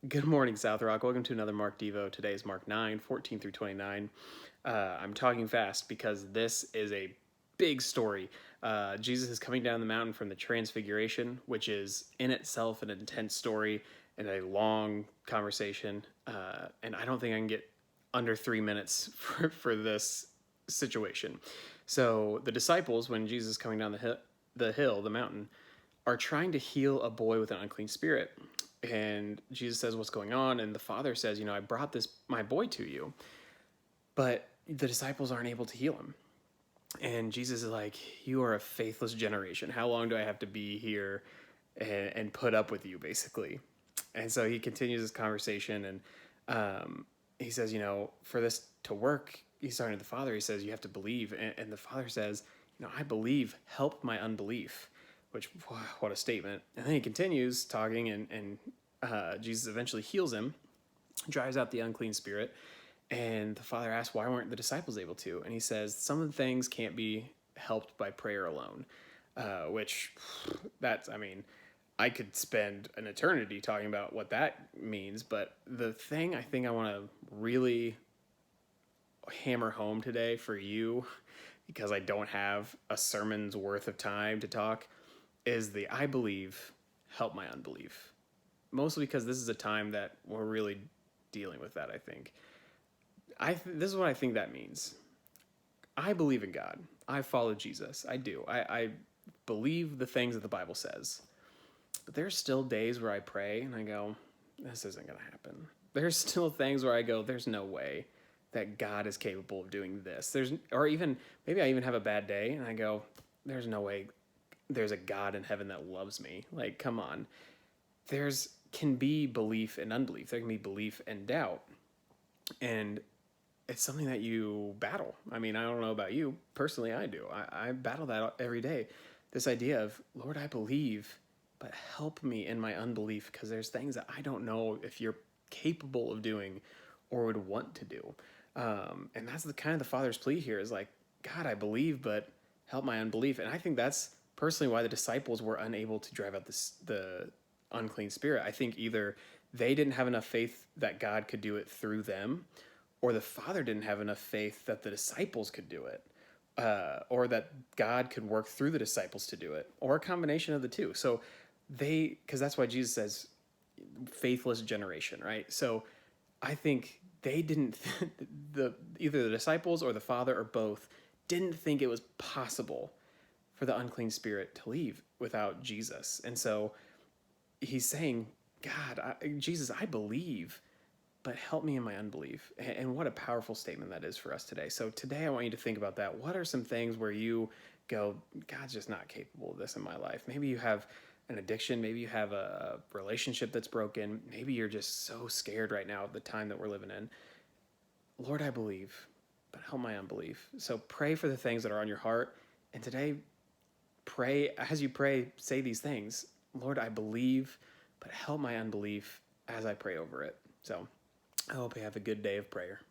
Good morning, South Rock. Welcome to another Mark Devo. Today is Mark 9, 14 through 29. I'm talking fast because this is a big story. Jesus is coming down the mountain from the Transfiguration, which is in itself an intense story and a long conversation. And I don't think I can get under 3 minutes for this situation. So the disciples, when Jesus is coming down the mountain, are trying to heal a boy with an unclean spirit. And Jesus says, "What's going on?" And the father says, "I brought my boy to you." But the disciples aren't able to heal him. And Jesus is like, "You are a faithless generation. How long do I have to be here and put up with you," basically? And so he continues this conversation, and he says, for this to work, he's talking to the father. He says, "You have to believe." And the father says, "I believe. Help my unbelief." Which, wow, what a statement. And then he continues talking, and Jesus eventually heals him, drives out the unclean spirit. And the father asks, "Why weren't the disciples able to?" And he says, "Some of the things can't be helped by prayer alone," which I could spend an eternity talking about what that means. But the thing I think I want to really hammer home today for you, because I don't have a sermon's worth of time to talk, is the "I believe, help my unbelief." Mostly because this is a time that we're really dealing with that, I think. This is what I think that means. I believe in God. I follow Jesus. I do. I believe the things that the Bible says. But there's still days where I pray and I go, "This isn't going to happen." There's still things where I go, "There's no way that God is capable of doing this." Or even, maybe I even have a bad day and I go, "There's no way there's a God in heaven that loves me." Like, come on. There's can be belief and unbelief. There can be belief and doubt. And it's something that you battle. I mean, I don't know about you. Personally, I do. I battle that every day. This idea of, "Lord, I believe, but help me in my unbelief," because there's things that I don't know if you're capable of doing or would want to do. And that's the kind of the Father's plea here is like, "God, I believe, but help my unbelief." And I think that's personally why the disciples were unable to drive out the unclean spirit. I think either they didn't have enough faith that God could do it through them, or the Father didn't have enough faith that the disciples could do it, or that God could work through the disciples to do it, or a combination of the two. So because that's why Jesus says, "Faithless generation," right? So I think they didn't, either the disciples or the Father or both didn't think it was possible for the unclean spirit to leave without Jesus. And so he's saying, Jesus, I believe, but help me in my unbelief." And what a powerful statement that is for us today. So today I want you to think about that. What are some things where you go, "God's just not capable of this in my life"? Maybe you have an addiction. Maybe you have a relationship that's broken. Maybe you're just so scared right now of the time that we're living in. "Lord, I believe, but help my unbelief." So pray for the things that are on your heart. And today, as you pray, say these things. "Lord, I believe, but help my unbelief," as I pray over it. So I hope you have a good day of prayer.